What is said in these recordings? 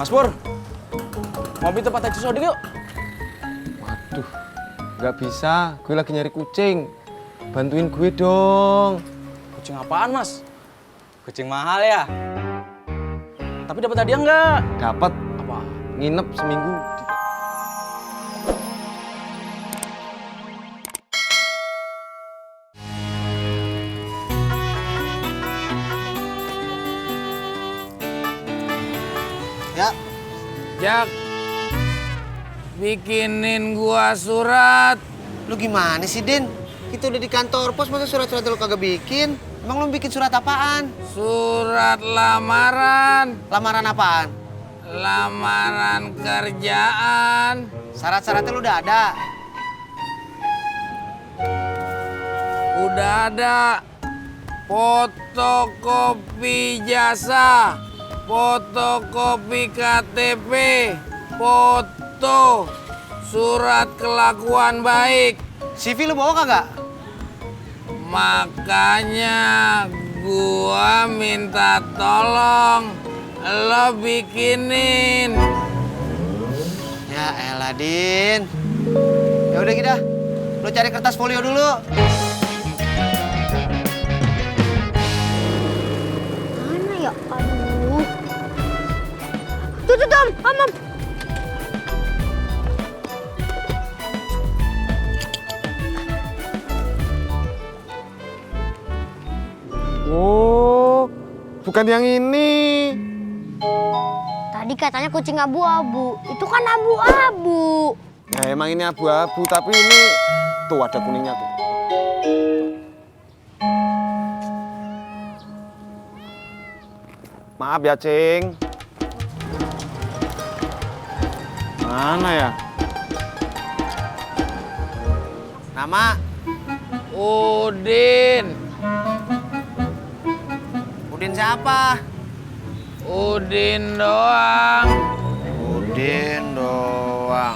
Mas Pur, ngopi tempat Haji Sodik yuk. Waduh, nggak bisa. Gue lagi nyari kucing. Bantuin gue dong. Kucing apaan, Mas? Kucing mahal ya? Tapi dapat hadiah nggak? Dapat Apa? nginep seminggu. Ya, Jak, bikinin gua surat. lu gimana sih, Din? Kita udah di kantor pos, masa surat-surat lu kagak bikin? Emang lu bikin surat apaan? Surat lamaran. Lamaran apaan? Lamaran kerjaan. Syarat-syaratnya lu udah ada? Udah ada. Fotokopi jasa. Fotokopi KTP. Foto. Surat kelakuan baik. CV lu bawa kagak? Makanya gua minta tolong lo bikinin. Ya elah, Din. Ya udah kita, lu cari kertas folio dulu. Mana ya? Aduh. Tuh, Om. Om. Oh, bukan yang ini. Tadi katanya kucing abu-abu. Itu kan abu-abu. Ya emang ini abu-abu, tapi ini tuh ada kuningnya tuh. Maaf ya, Cing. Mana ya? Nama? Udin. Udin siapa? Udin doang. Udin doang.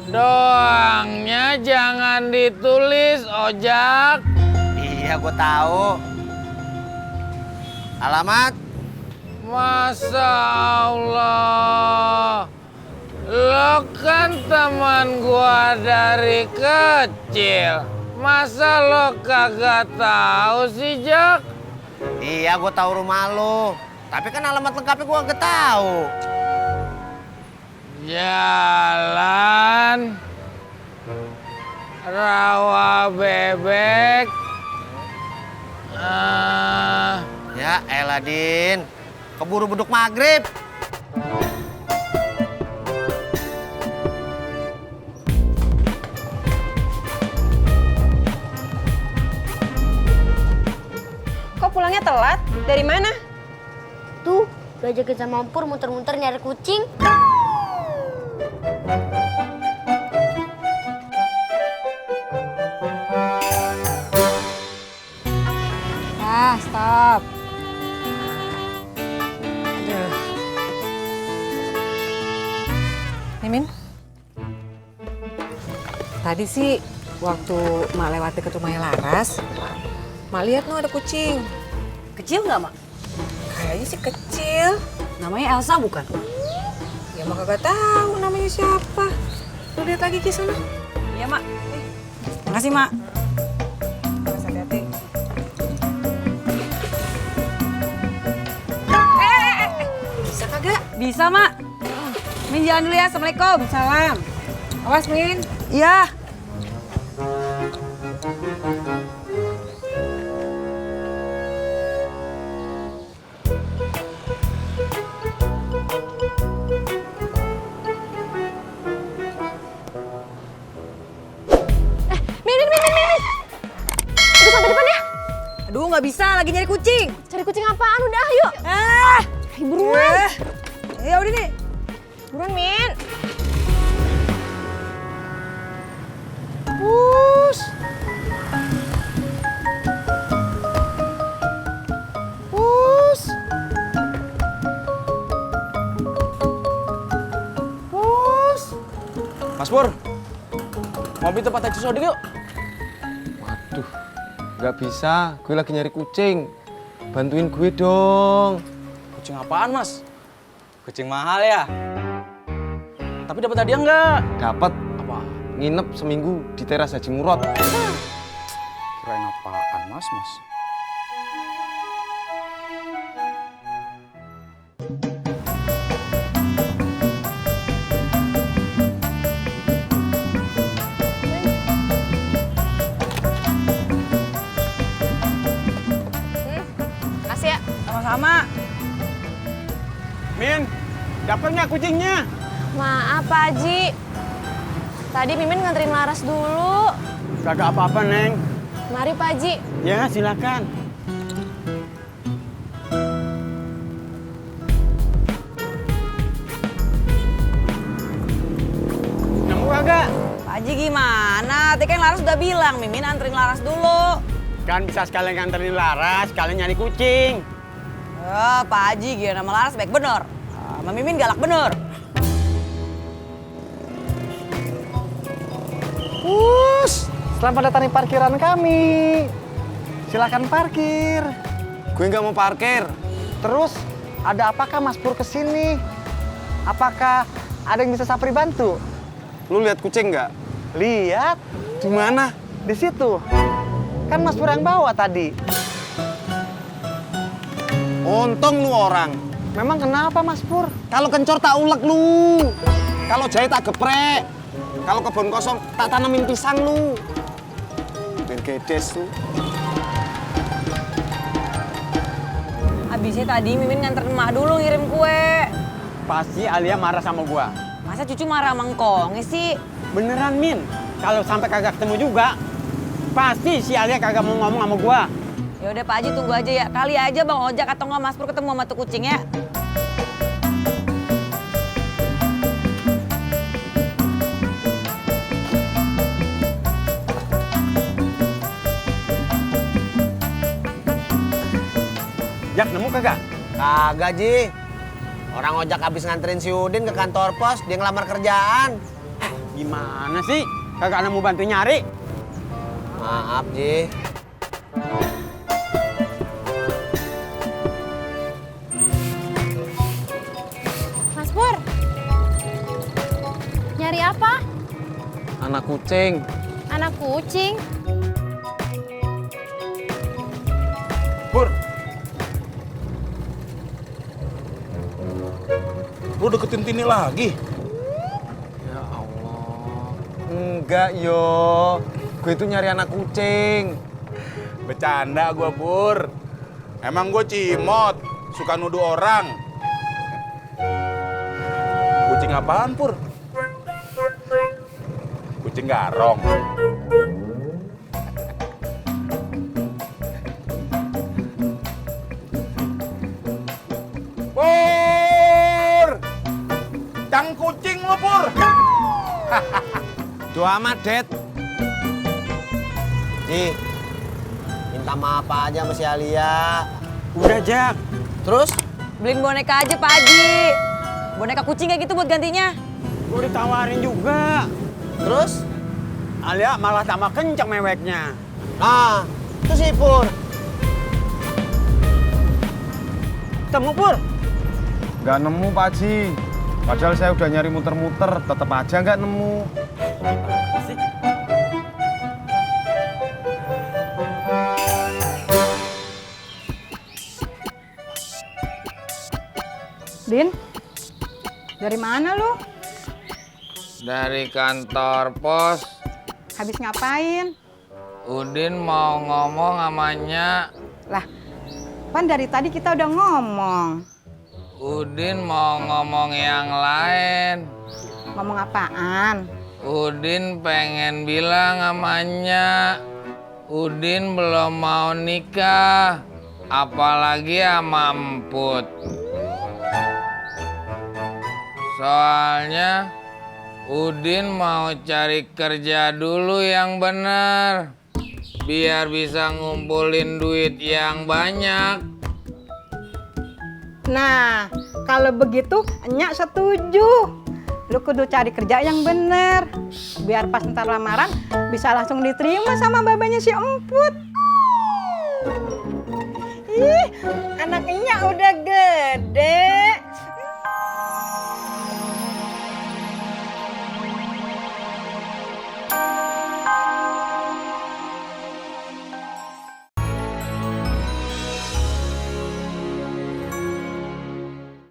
Doangnya jangan ditulis, Ojak. Iya, gua tahu. Alamat? Masa Allah. Lo kan teman gua dari kecil. Masa lo kagak tahu sih, Jak? Iya, gua tahu rumah lu. Tapi kan alamat lengkapnya gua nggak tahu. Jalan Rawa Bebek. Ya elah, Din. Keburu beduk maghrib. Kok pulangnya telat? Dari mana? Tuh, diajakin sama Pur muter-muter nyari kucing. Ah, stop. Mimin. Tadi sih waktu Mak lewati ke rumahnya Laras, Mak lihat ada kucing. Kecil nggak, Mak? Kayaknya sih kecil. Namanya Elsa bukan? Ya Mak kagak tahu namanya siapa. Lu lihat lagi ke sana. Iya, Mak. Makasih, Mak. Mas hati-hati. Bisa kagak? Bisa, Mak. Min jalan dulu ya. Assalamualaikum. Salam. Awas, Min. Iya. Min. Udah sampai depan ya? Aduh, nggak bisa. Lagi nyari kucing. Cari kucing apaan? Udah, ayo. Ah. Buruan. Ya udah nih. Buruan, Min. Pus. Pus. Pus. Mas Pur, ngopi tempat Haji Sodik yuk. Waduh, nggak bisa. Gue lagi nyari kucing. Bantuin gue dong. Kucing apaan, Mas? Kucing mahal ya? Tapi dapat hadiah nggak? Dapat Apa? nginep seminggu di teras Haji Murad. Kirain apaan, Mas? Kasih ya. Sama-sama. Min, dapat nggak kucingnya? Maaf Pak Haji. Tadi Mimin nganterin Laras dulu. Kagak apa-apa, Neng. Mari Pak Haji. Ya, silakan. Nemu kagak? Pak Haji gimana? Tadi kan Laras udah bilang, Mimin anterin Laras dulu. Kan bisa sekalian nganterin Laras, sekalian nyari kucing. Pak Haji gila nama Laras baik bener. Sama Mimin galak bener. Selamat datang di parkiran kami. Silakan parkir. Gue nggak mau parkir. Terus, ada apakah Mas Pur kesini? Apakah ada yang bisa Sapri bantu? Lu lihat kucing nggak? Lihat. Di mana? Di situ. Kan Mas Pur yang bawa tadi. Untung lu orang. Memang kenapa Mas Pur? Kalau kencor tak ulek lu. Kalau jahe tak geprek. Kalau kebun kosong tak tanemin pisang lu. Biar gedes lu. Abisnya tadi Mimin nganterin emak dulu ngirim kue. Pasti Alia marah sama gua. Masa cucu marah sama ngkongnya sih? Beneran, Min. Kalau sampai kagak ketemu juga, pasti si Alia kagak mau ngomong sama gua. Ya udah Pak Haji tunggu aja ya. Kali aja Bang Ojak atau nggak Mas Pur ketemu sama tuh kucing ya. Jak, nemu kagak? Kagak, Ji. Orang ojek habis nganterin si Udin ke kantor pos, dia ngelamar kerjaan. Gimana sih? Kagak nemu bantu nyari? Maaf, Ji. Mas Pur. Nyari apa? Anak kucing. Anak kucing. Pur. Lu deketin Tini lagi? Ya Allah. Enggak, yo. Gue itu nyari anak kucing. Bercanda gua, Pur. Emang gua cimot, suka nuduh orang. Kucing apaan, Pur? Kucing garong. Pur! Cang kucing lu, Pur. Doa amat, Det. Ji, minta maaf aja sama si Alia. Udah, Jak. Terus? Beliin boneka aja Pak Haji. Boneka kucing kayak gitu buat gantinya. Gua ditawarin juga. Terus? Alia malah tambah kencang meweknya. Nah, itu si Pur. Temu, Pur. Nggak nemu, Pak Haji. Padahal saya udah nyari muter-muter, tetap aja nggak nemu. Din, dari mana lu? Dari kantor pos. Habis ngapain? Udin mau ngomong amanya. Lah, kan dari tadi kita udah ngomong. Udin mau ngomong yang lain. Ngomong apaan? Udin pengen bilang amanya. Udin belum mau nikah. Apalagi sama Emput. Soalnya Udin mau cari kerja dulu yang bener. Biar bisa ngumpulin duit yang banyak. Nah, kalau begitu Enyak setuju. Lu kudu cari kerja yang bener. Biar pas ntar lamaran bisa langsung diterima sama babanya si Emput. Ih, anak Enyak udah gede.